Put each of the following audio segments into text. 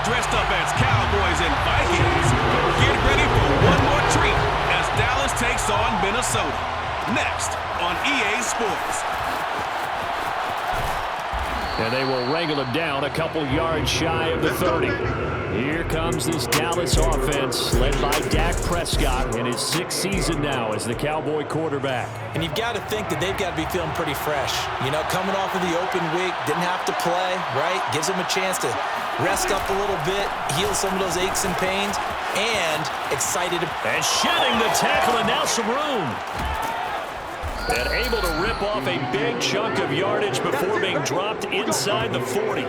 dressed up as Cowboys and Vikings. Get ready for one more treat as Dallas takes on Minnesota. Next on EA Sports. And they will wrangle him down a couple yards shy of the 30. Here comes this Dallas offense led by Dak Prescott in his 6th season now as the Cowboy quarterback. And you've got to think that they've got to be feeling pretty fresh. You know, coming off of the open week, didn't have to play, right? Gives them a chance to rest up a little bit, heal some of those aches and pains, and excited. And shedding the tackle and now some room. And able to rip off a big chunk of yardage before being dropped inside the 40.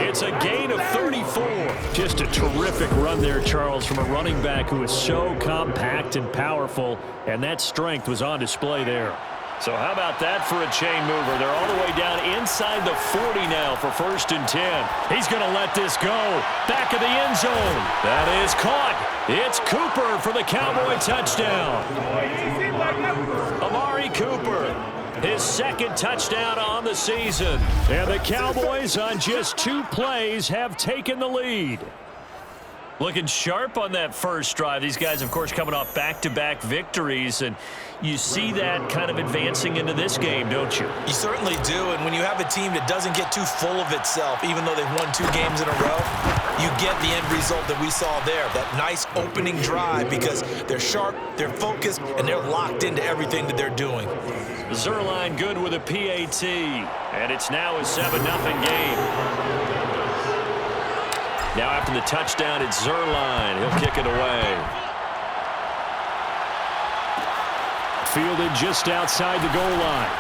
It's a gain of 34. Just a terrific run there, Charles, from a running back who is so compact and powerful, and that strength was on display there. So how about that for a chain mover? They're all the way down inside the 40 now for 1st and 10. He's going to let this go. Back of the end zone. That is caught. It's Cooper for the Cowboy touchdown. Amari Cooper, his 2nd touchdown on the season. And the Cowboys on just 2 plays have taken the lead. Looking sharp on that first drive. These guys, of course, coming off back-to-back victories, and you see that kind of advancing into this game, don't you? You certainly do, and when you have a team that doesn't get too full of itself, even though they've won 2 games in a row, you get the end result that we saw there, that nice opening drive, because they're sharp, they're focused, and they're locked into everything that they're doing. Zerline good with a PAT, and it's now a 7-0 game. Now after the touchdown, it's Zerline. He'll kick it away. Fielded just outside the goal line.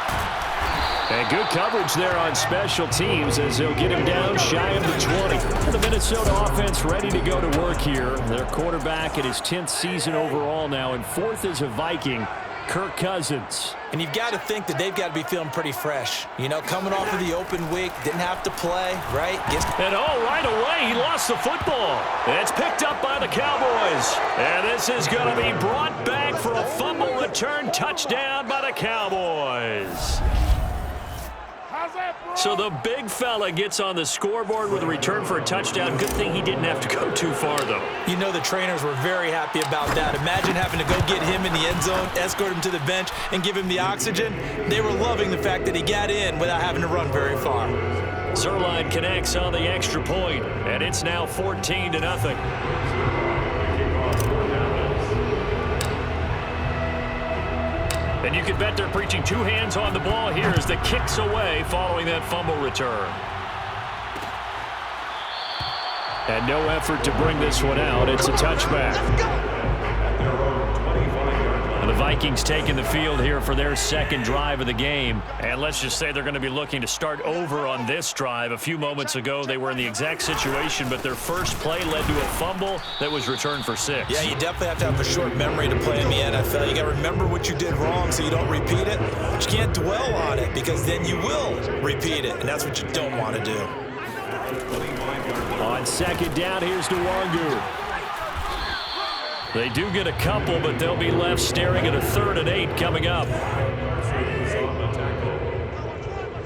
And good coverage there on special teams as they'll get him down shy of the 20. The Minnesota offense ready to go to work here. Their quarterback in his 10th season overall now, and 4th as a Viking, Kirk Cousins. And you've got to think that they've got to be feeling pretty fresh. You know, coming off of the open week, didn't have to play, right? And right away, he lost the football. It's picked up by the Cowboys. And this is going to be brought back for a fumble return touchdown by the Cowboys. So the big fella gets on the scoreboard with a return for a touchdown. Good thing he didn't have to go too far, though. You know the trainers were very happy about that. Imagine having to go get him in the end zone, escort him to the bench, and give him the oxygen. They were loving the fact that he got in without having to run very far. Zerline connects on the extra point, and it's now 14-0. And you can bet they're preaching 2 hands on the ball here as the kick's away following that fumble return. And no effort to bring this one out. It's a touchback. And the Vikings taking the field here for their 2nd drive of the game. And let's just say they're going to be looking to start over on this drive. A few moments ago, they were in the exact situation, but their first play led to a fumble that was returned for 6. Yeah, you definitely have to have a short memory to play in the NFL. You got to remember what you did wrong so you don't repeat it. But you can't dwell on it because then you will repeat it, and that's what you don't want to do. On 2nd down, here's Nwangu. They do get a couple, but they'll be left staring at a 3rd and 8 coming up.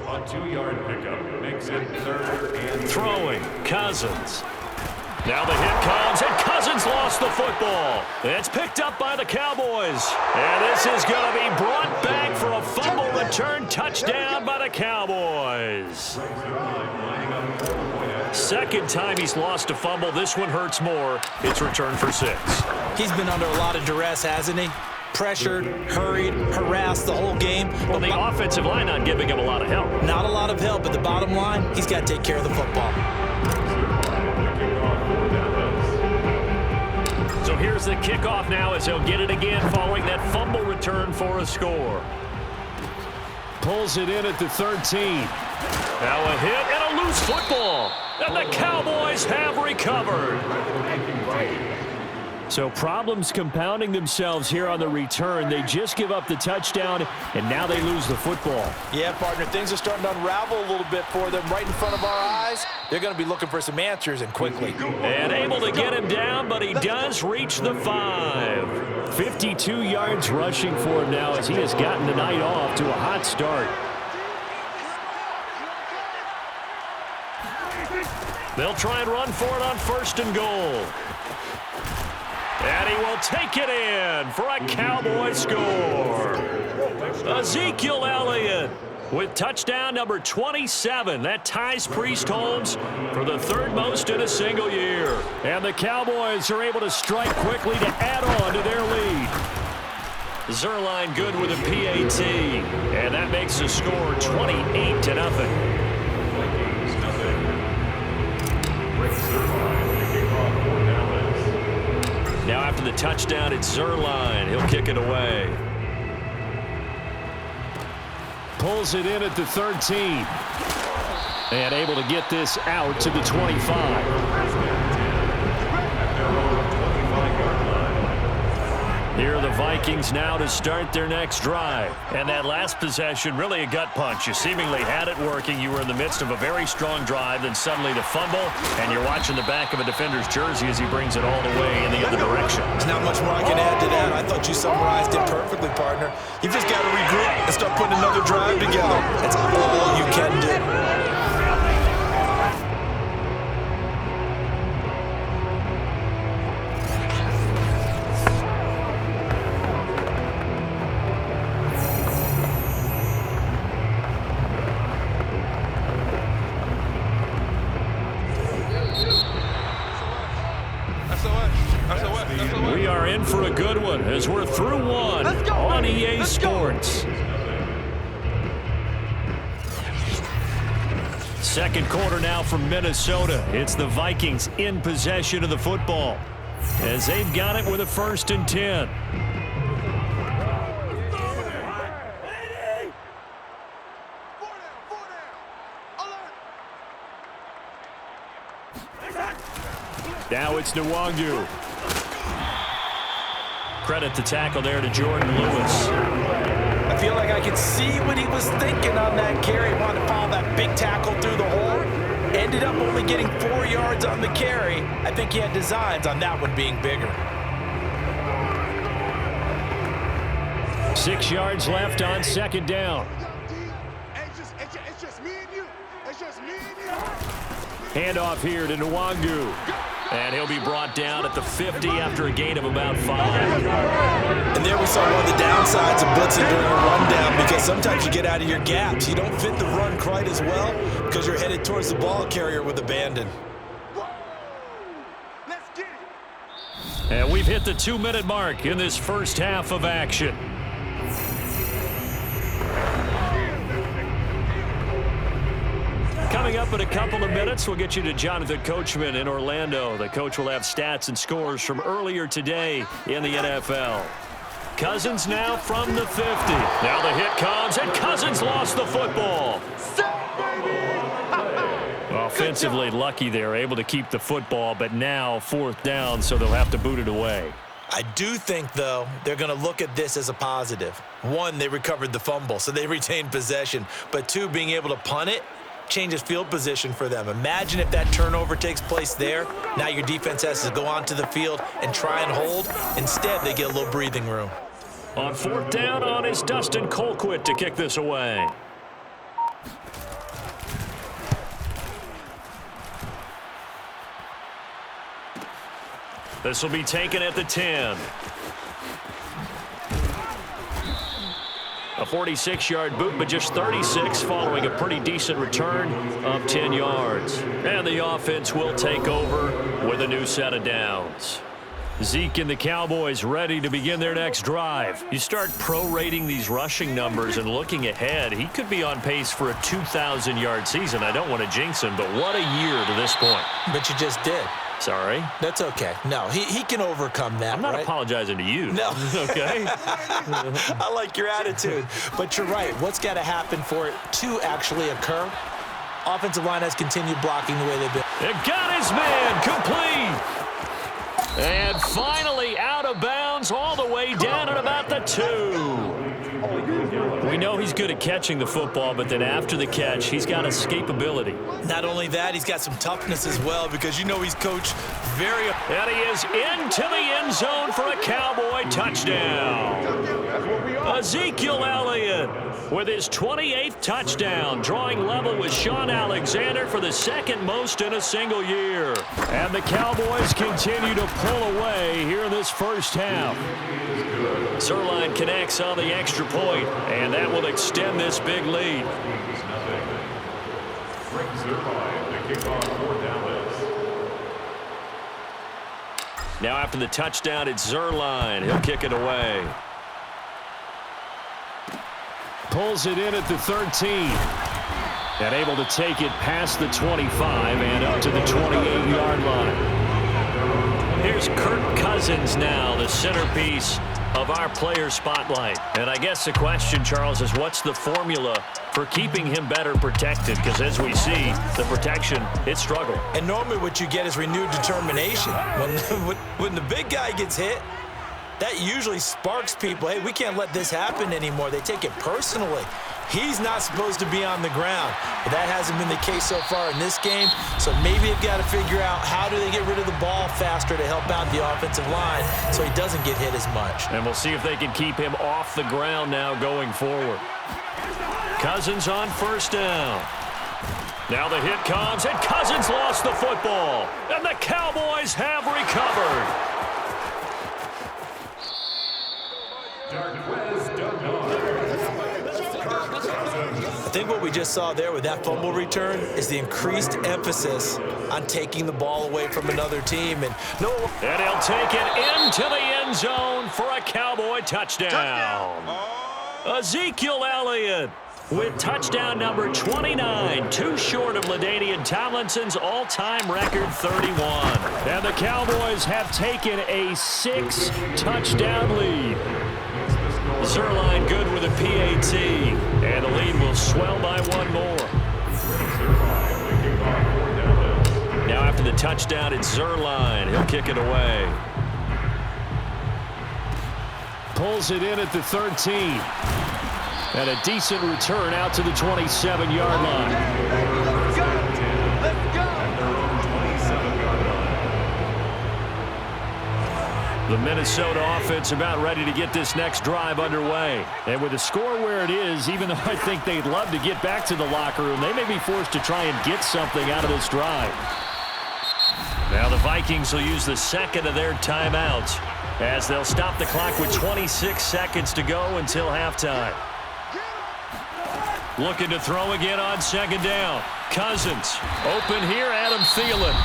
On 2-yard pickup, makes it 3rd and throwing, Cousins. Now the hit comes, and Cousins lost the football. It's picked up by the Cowboys. And this is going to be brought back for a fumble return touchdown by the Cowboys. 2nd time he's lost a fumble. This one hurts more. It's returned for 6. He's been under a lot of duress, hasn't he? Pressured, hurried, harassed the whole game. Well, the offensive line not giving him a lot of help. Not a lot of help, but the bottom line, he's got to take care of the football. So here's the kickoff now as he'll get it again following that fumble return for a score. Pulls it in at the 13. Now a hit and a loose football. And the Cowboys have recovered. So problems compounding themselves here on the return. They just give up the touchdown, and now they lose the football. Yeah, partner, things are starting to unravel a little bit for them right in front of our eyes. They're going to be looking for some answers, and quickly. And able to get him down, but he does reach the 5. 52 yards rushing for him now as he has gotten the night off to a hot start. They'll try and run for it on 1st and goal. And he will take it in for a Cowboy score. Ezekiel Elliott with touchdown number 27. That ties Priest Holmes for the 3rd most in a single year. And the Cowboys are able to strike quickly to add on to their lead. Zerline good with a PAT. And that makes the score 28-0. Now after the touchdown, it's Zerline. He'll kick it away. Pulls it in at the 13. And able to get this out to the 25. Here are the Vikings now to start their next drive. And that last possession, really a gut punch. You seemingly had it working. You were in the midst of a very strong drive, then suddenly the fumble, and you're watching the back of a defender's jersey as he brings it all the way in the other direction. There's not much more I can add to that. I thought you summarized it perfectly, partner. You've just got to regroup and start putting another drive together. That's all you can do. We are in for a good one as we're through one on EA Sports. Second quarter now from Minnesota. It's the Vikings in possession of the football as they've got it with a 1st and 10. Now it's Nwangu. Credit the tackle there to Jordan Lewis. I feel like I could see what he was thinking on that carry. Wanted to follow that big tackle through the hole. Ended up only getting 4 yards on the carry. I think he had designs on that one being bigger. 6 yards left on 2nd down. It's just me and you. It's just me and you. Handoff here to Nwangu. And he'll be brought down at the 50 after a gain of about 5. And there we saw one of the downsides of blitzing during a rundown, because sometimes you get out of your gaps. You don't fit the run quite as well because you're headed towards the ball carrier with abandon. Let's get it. And we've hit the 2-minute mark in this first half of action. Coming up in a couple of minutes, we'll get you to Jonathan Coachman in Orlando. The coach will have stats and scores from earlier today in the NFL. Cousins now from the 50. Now the hit comes, and Cousins lost the football. Offensively lucky there, able to keep the football, but now 4th down, so they'll have to boot it away. I do think, though, they're going to look at this as a positive. 1, they recovered the fumble, so they retained possession. But 2, being able to punt it changes field position for them. Imagine if that turnover takes place there. Now your defense has to go onto the field and try and hold. Instead, they get a little breathing room. On 4th down on is Dustin Colquitt to kick this away. This will be taken at the 10. A 46-yard boot, but just 36 following a pretty decent return of 10 yards. And the offense will take over with a new set of downs. Zeke and the Cowboys ready to begin their next drive. You start prorating these rushing numbers and looking ahead, he could be on pace for a 2,000-yard season. I don't want to jinx him, but what a year to this point. But you just did. Sorry? That's okay. No, he can overcome that. I'm not right? apologizing to you. No. Okay? I like your attitude. But you're right. What's got to happen for it to actually occur? Offensive line has continued blocking the way they've been. It got his man complete. And finally out of bounds all the way down at about the 2. We know he's good at catching the football, but then after the catch, he's got escapability. Not only that, he's got some toughness as well, because you know he's coached very... And he is into the end zone for a Cowboy touchdown. Ezekiel Elliott with his 28th touchdown, drawing level with Sean Alexander for the second most in a single year. And the Cowboys continue to pull away here in this first half. Zerline connects on the extra point, and that will extend this big lead. Now after the touchdown, it's Zerline. He'll kick it away. Pulls it in at the 13. And able to take it past the 25 and up to the 28-yard line. Here's Kirk Cousins now, the centerpiece of our player spotlight. And I guess the question, Charles, is what's the formula for keeping him better protected? Because as we see, the protection, it struggled. And normally what you get is renewed determination. When the big guy gets hit, that usually sparks people. Hey, we can't let this happen anymore. They take it personally. He's not supposed to be on the ground. But that hasn't been the case so far in this game. So maybe they've got to figure out how do they get rid of the ball faster to help out the offensive line so he doesn't get hit as much. And we'll see if they can keep him off the ground now going forward. Cousins on first down. Now the hit comes, and Cousins lost the football. And the Cowboys have recovered. I think what we just saw there with that fumble return is the increased emphasis on taking the ball away from another team. And he'll take it into the end zone for a Cowboy touchdown. Ezekiel Elliott with touchdown number 29, too short of LaDainian Tomlinson's all-time record 31. And the Cowboys have taken a 6-touchdown lead. Zerline good with a PAT, and the lead will swell by one more. Now after the touchdown, it's Zerline. He'll kick it away. Pulls it in at the 13. And a decent return out to the 27-yard line. Let's go! Let's go! The Minnesota offense about ready to get this next drive underway. And with the score where it is, even though I think they'd love to get back to the locker room, they may be forced to try and get something out of this drive. Now the Vikings will use the second of their timeouts as they'll stop the clock with 26 seconds to go until halftime. Looking to throw again on second down. Cousins open here, Adam Thielen.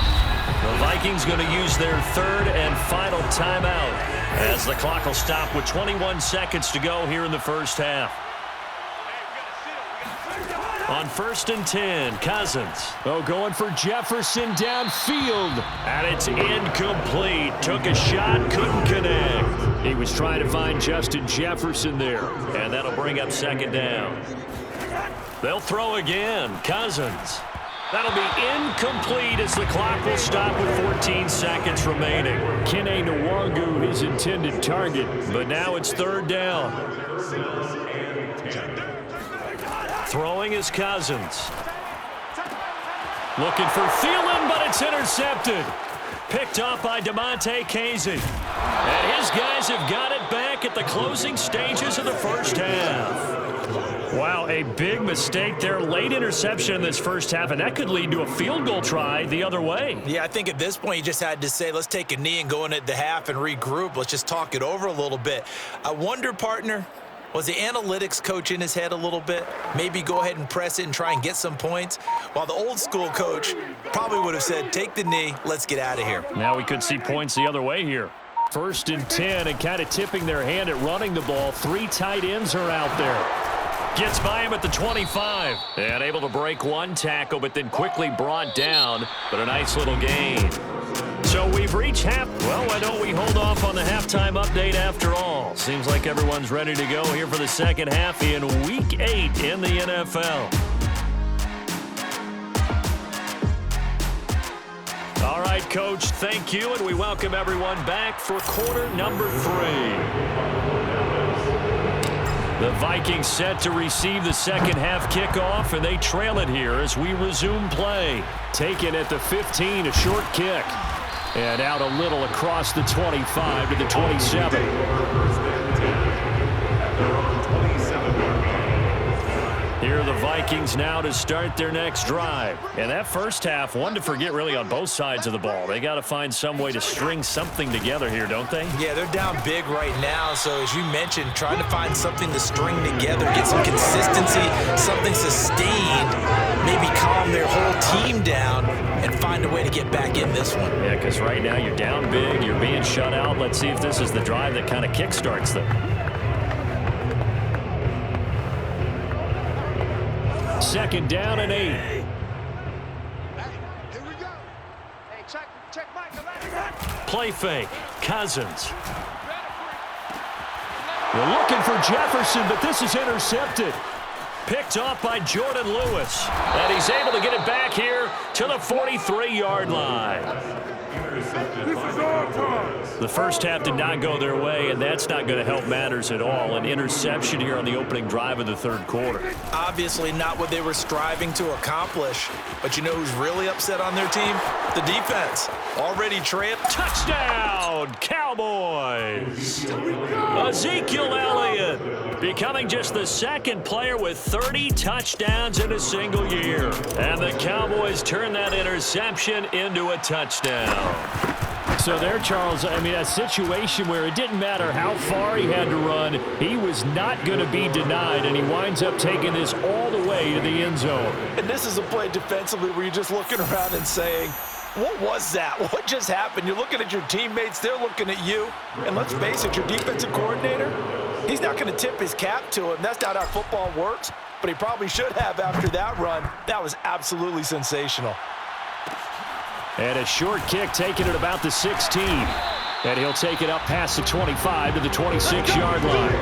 The Vikings going to use their third and final timeout as the clock will stop with 21 seconds to go here in the first half. On 1st and 10, Cousins. Going for Jefferson downfield. And it's incomplete. Took a shot, couldn't connect. He was trying to find Justin Jefferson there. And that'll bring up second down. They'll throw again. Cousins. That'll be incomplete as the clock will stop with 14 seconds remaining. Kene Nwangu, his intended target, but now it's third down. Throwing is Cousins. Looking for Thielen, but it's intercepted. Picked off by DeMonte Casey. And his guys have got it back at the closing stages of the first half. Wow, a big mistake there. Late interception in this first half, and that could lead to a field goal try the other way. Yeah, I think at this point you just had to say, let's take a knee and go in at the half and regroup. Let's just talk it over a little bit. I wonder, partner, was the analytics coach in his head a little bit? Maybe go ahead and press it and try and get some points? While the old school coach probably would have said, take the knee, let's get out of here. Now we could see points the other way here. 1st and 10 and kind of tipping their hand at running the ball. 3 tight ends are out there. Gets by him at the 25. And able to break one tackle, but then quickly brought down. But a nice little gain. So we've reached half. Well, why don't we hold off on the halftime update after all? Seems like everyone's ready to go here for the second half in Week 8 in the NFL. All right, Coach, thank you, and we welcome everyone back for quarter number 3. The Vikings set to receive the second half kickoff, and they trail it here as we resume play. Taken at the 15, a short kick. And out a little across the 25 to the 27. Here are the Vikings now to start their next drive. And that first half, one to forget really on both sides of the ball. They got to find some way to string something together here, don't they? Yeah, they're down big right now. So as you mentioned, trying to find something to string together, get some consistency, something sustained, maybe calm their whole team down and find a way to get back in this one. Yeah, because right now you're down big, you're being shut out. Let's see if this is the drive that kind of kickstarts them. Second down and 8. Hey, here we go. Hey, check Mike. Play fake. Cousins. They're looking for Jefferson, but this is intercepted. Picked off by Jordan Lewis. And he's able to get it back here to the 43-yard line. The first half did not go their way, and that's not going to help matters at all. An interception here on the opening drive of the third quarter. Obviously not what they were striving to accomplish. But you know who's really upset on their team? The defense. Already trailed. Touchdown, Cowboys! Ezekiel Elliott becoming just the second player with 30 touchdowns in a single year. And the Cowboys turn that interception into a touchdown. So there, Charles, I mean, a situation where it didn't matter how far he had to run, he was not going to be denied, and he winds up taking this all the way to the end zone. And this is a play defensively where you're just looking around and saying, what was that? What just happened? You're looking at your teammates, they're looking at you. And let's face it, your defensive coordinator, he's not going to tip his cap to him. That's not how football works, but he probably should have after that run. That was absolutely sensational. And a short kick taken at about the 16. And he'll take it up past the 25 to the 26-yard line.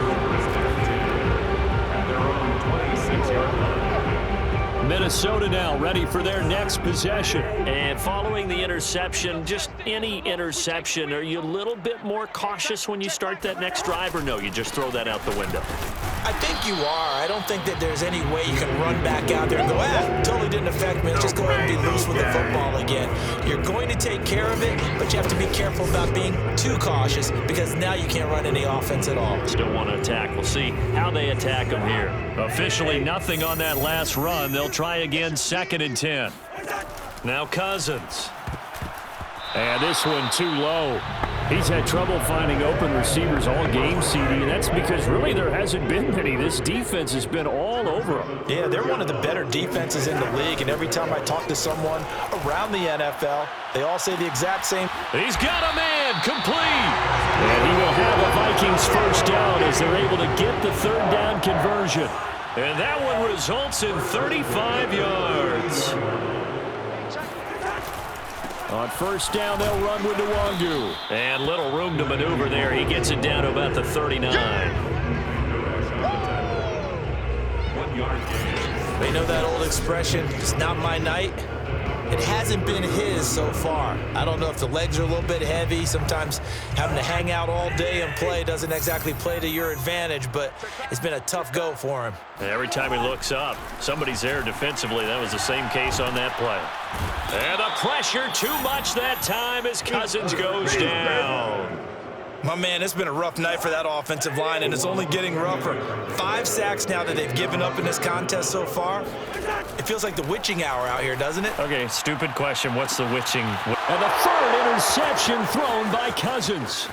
At their own 26-yard line. Minnesota now ready for their next possession. And following the interception, just any interception, are you a little bit more cautious when you start that next drive, or no, you just throw that out the window? I think you are. I don't think that there's any way you can run back out there and go, totally didn't affect me. Let's just go ahead and be loose with the football again. You're going to take care of it, but you have to be careful about being too cautious because now you can't run any offense at all. Still want to attack. We'll see how they attack them here. Officially nothing on that last run. They'll try again, 2nd and 10. Now Cousins. And this one too low. He's had trouble finding open receivers all game, CD, and that's because really there hasn't been many. This defense has been all over them. Yeah, they're one of the better defenses in the league, and every time I talk to someone around the NFL, they all say the exact same. He's got a man, complete. And he will have a Vikings first down as they're able to get the third down conversion. And that one results in 35 yards. On first down, they'll run with Nwangu. And little room to maneuver there. He gets it down to about the 39. 1 yard gain. They know that old expression, it's not my night. It hasn't been his so far. I don't know if the legs are a little bit heavy. Sometimes having to hang out all day and play doesn't exactly play to your advantage, but it's been a tough go for him. Every time he looks up, somebody's there defensively. That was the same case on that play. And the pressure too much that time as Cousins goes down. My man, it's been a rough night for that offensive line, and it's only getting rougher. 5 sacks now that they've given up in this contest so far. It feels like the witching hour out here, doesn't it? Okay, stupid question. What's the witching? And the third interception thrown by Cousins.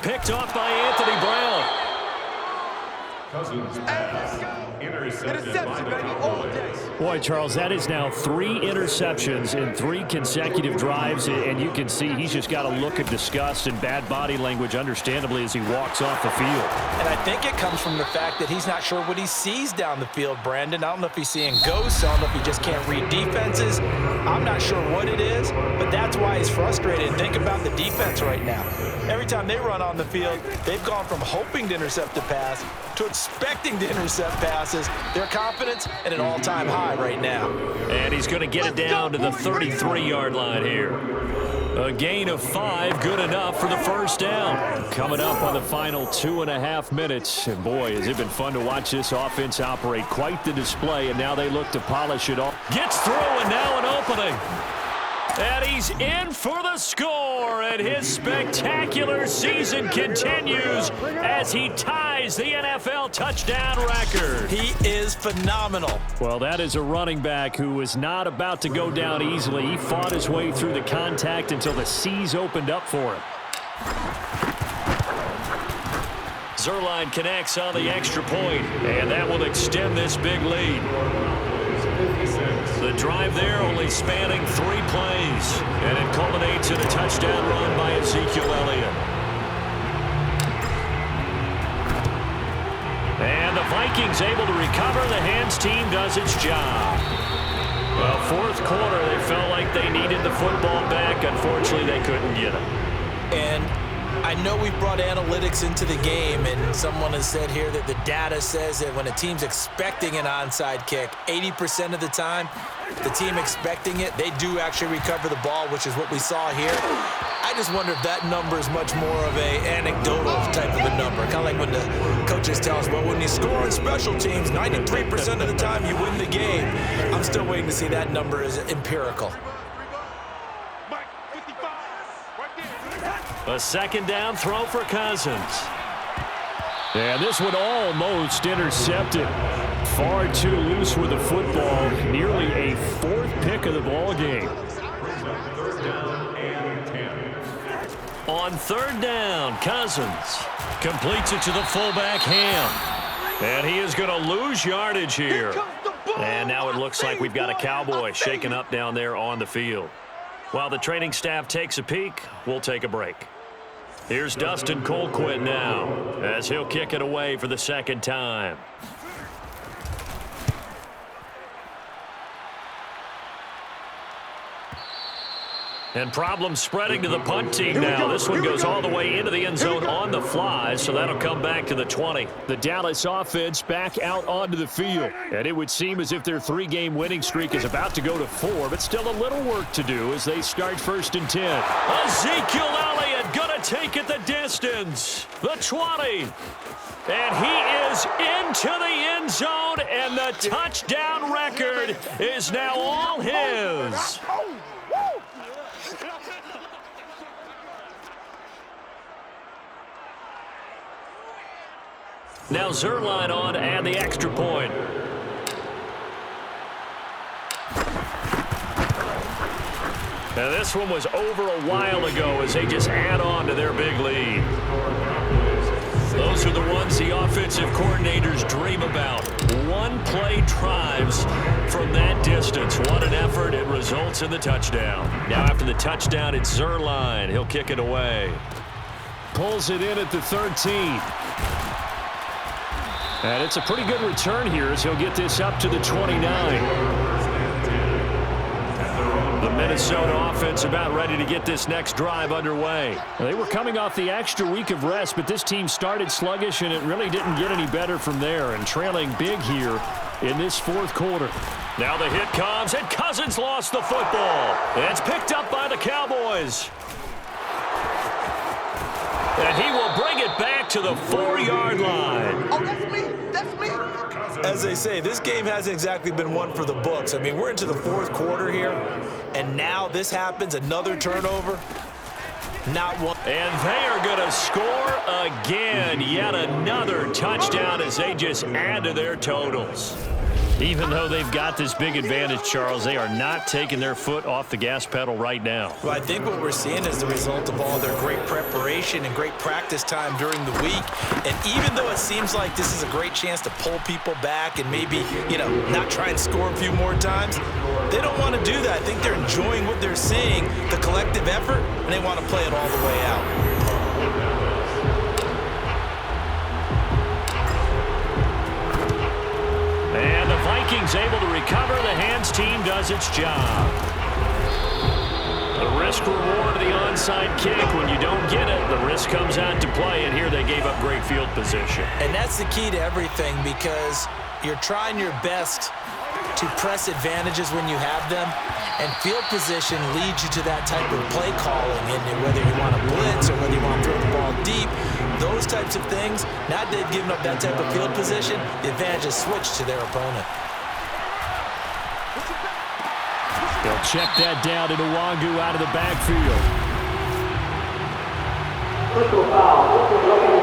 Picked off by Anthony Brown. Cousins pass. Intercepted by the Cowboys. Boy, Charles, that is now 3 interceptions in 3 consecutive drives, and you can see he's just got a look of disgust and bad body language, understandably, as he walks off the field. And I think it comes from the fact that he's not sure what he sees down the field, Brandon. I don't know if he's seeing ghosts. I don't know if he just can't read defenses. I'm not sure what it is, but that's why he's frustrated. Think about the defense right now. Every time they run on the field, they've gone from hoping to intercept a pass to expecting to intercept passes. Their confidence at an all-time high right now. And he's going to get it down to the 33-yard line here. A gain of 5, good enough for the first down. Coming up on the final 2.5 minutes. And boy, has it been fun to watch this offense operate. Quite the display, and now they look to polish it off. Gets through, and now an opening. And he's in for the score, and his spectacular season continues as he ties the NFL touchdown record. He is phenomenal. Well, that is a running back who was not about to go down easily. He fought his way through the contact until the seas opened up for him. Zuerlein connects on the extra point, and that will extend this big lead. The drive there only spanning 3 plays, and it culminates in a touchdown run by Ezekiel Elliott. And the Vikings able to recover. The hands team does its job. Well, fourth quarter, they felt like they needed the football back. Unfortunately, they couldn't get it. And I know we've brought analytics into the game, and someone has said here that the data says that when a team's expecting an onside kick, 80% of the time, the team expecting it, they do actually recover the ball, which is what we saw here. I just wonder if that number is much more of a anecdotal type of a number. Kind of like when the coaches tell us, well, when you score on special teams, 93% of the time you win the game. I'm still waiting to see that number is empirical. A second down throw for Cousins. And this one almost intercepted. Far too loose with the football. Nearly a 4th pick of the ball game. On 3rd down, Cousins completes it to the fullback Ham. And he is going to lose yardage here. And now it looks like we've got a Cowboy shaken up down there on the field. While the training staff takes a peek, we'll take a break. Here's Dustin Colquitt now as he'll kick it away for the 2nd time. And problems spreading to the punt team now. This one goes all the way into the end zone on the fly, so that'll come back to the 20. The Dallas offense back out onto the field. And it would seem as if their 3-game winning streak is about to go to 4, but still a little work to do as they start 1st and 10. Ezekiel Elliott gonna take it the distance. The 20. And he is into the end zone, and the touchdown record is now all his. Now Zuerlein on and the extra point. Now this one was over a while ago as they just add on to their big lead. Those are the ones the offensive coordinators dream about. One-play drives from that distance. What an effort. It results in the touchdown. Now after the touchdown, it's Zuerlein. He'll kick it away. Pulls it in at the 13. And it's a pretty good return here as he'll get this up to the 29. The Minnesota offense about ready to get this next drive underway. They were coming off the extra week of rest, but this team started sluggish, and it really didn't get any better from there, and trailing big here in this 4th quarter. Now the hit comes, and Cousins lost the football. It's picked up by the Cowboys. And he will bring it back to the 4-yard line. Oh, that's me. That's me. As they say, this game hasn't exactly been one for the books. I mean, we're into the 4th quarter here, and now this happens, another turnover. Not one. And they are going to score again. Yet another touchdown as they just add to their totals. Even though they've got this big advantage, Charles, they are not taking their foot off the gas pedal right now. Well, I think what we're seeing is the result of all their great preparation and great practice time during the week. And even though it seems like this is a great chance to pull people back and maybe, not try and score a few more times, they don't want to do that. I think they're enjoying what they're seeing, the collective effort, and they want to play it all the way out. And the Vikings able to recover. The hands team does its job. The risk reward of the onside kick. When you don't get it, the risk comes out to play. And here they gave up great field position. And that's the key to everything, because you're trying your best to press advantages when you have them. And field position leads you to that type of play calling. And whether you want to blitz or whether you want to throw the ball deep, those types of things, now they've given up that type of field position, the advantage is switched to their opponent. They'll check that down to Nwangu out of the backfield. Personal foul. This is looking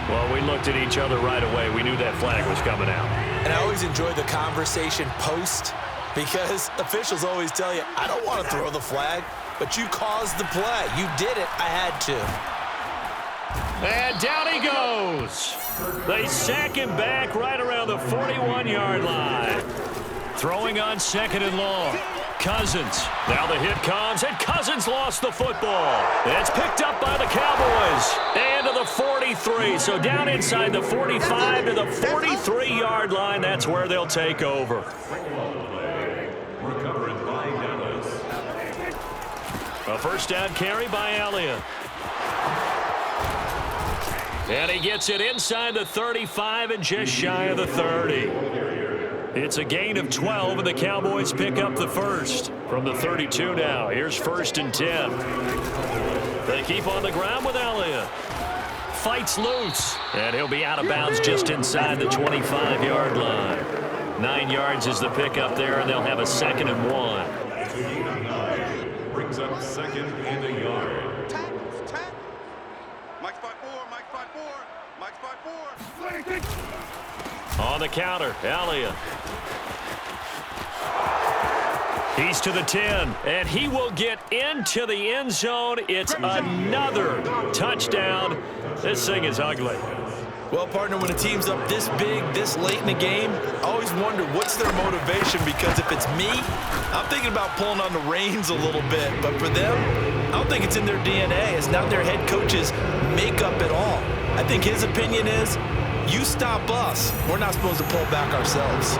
Well, we looked at each other right away. We knew that flag was coming out. And I always enjoy the conversation post because officials always tell you, I don't want to throw the flag, but you caused the play. You did it. I had to. And down he goes. They sack him back right around the 41-yard line. Throwing on 2nd and long. Cousins. Now the hit comes, and Cousins lost the football. It's picked up by the Cowboys. And to the 43. So down inside the 45 to the 43-yard line. That's where they'll take over. Recovered by Dallas. A first down carry by Elliott. And he gets it inside the 35 and just shy of the 30. It's a gain of 12, and the Cowboys pick up the first. From the 32 now, here's 1st and 10. They keep on the ground with Elliott. Fights loose, and he'll be out of bounds just inside the 25-yard line. 9 yards is the pickup there, and they'll have a 2nd and 1. Brings up 2nd and a yard. Tap. Mike's 5-4. Mike's 5-4. Mike's 5-4. On the counter, Elliott. He's to the 10, and he will get into the end zone. It's another touchdown. This thing is ugly. Well, partner, when a team's up this big, this late in the game, I always wonder what's their motivation, because if it's me, I'm thinking about pulling on the reins a little bit. But for them, I don't think it's in their DNA. It's not their head coach's makeup at all. I think his opinion is, you stop us, we're not supposed to pull back ourselves.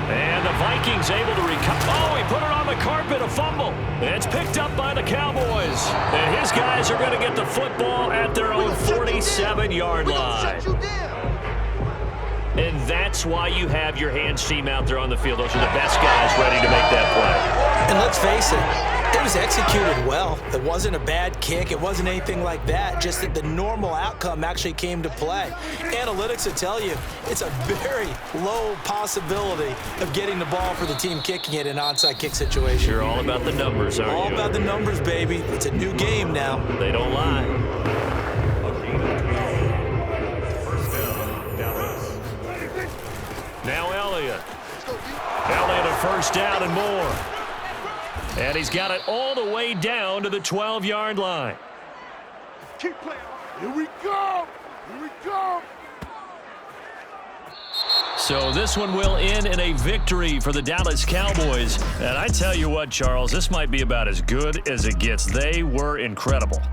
And the Vikings able to recover. Oh, he put it on the carpet, a fumble. It's picked up by the Cowboys. And his guys are going to get the football at their own 47-yard line. And that's why you have your hands team out there on the field. Those are the best guys ready to make that play. And let's face it was executed well. It wasn't a bad kick. It wasn't anything like that. Just that the normal outcome actually came to play. Analytics will tell you it's a very low possibility of getting the ball for the team kicking it in an onside kick situation. You're all about the numbers, aren't you? All about the numbers, baby. It's a new game now. They don't lie. Now Elliott. Elliott a first down and more. And he's got it all the way down to the 12-yard line. Keep playing. Here we go. Here we go. So this one will end in a victory for the Dallas Cowboys. And I tell you what, Charles, this might be about as good as it gets. They were incredible.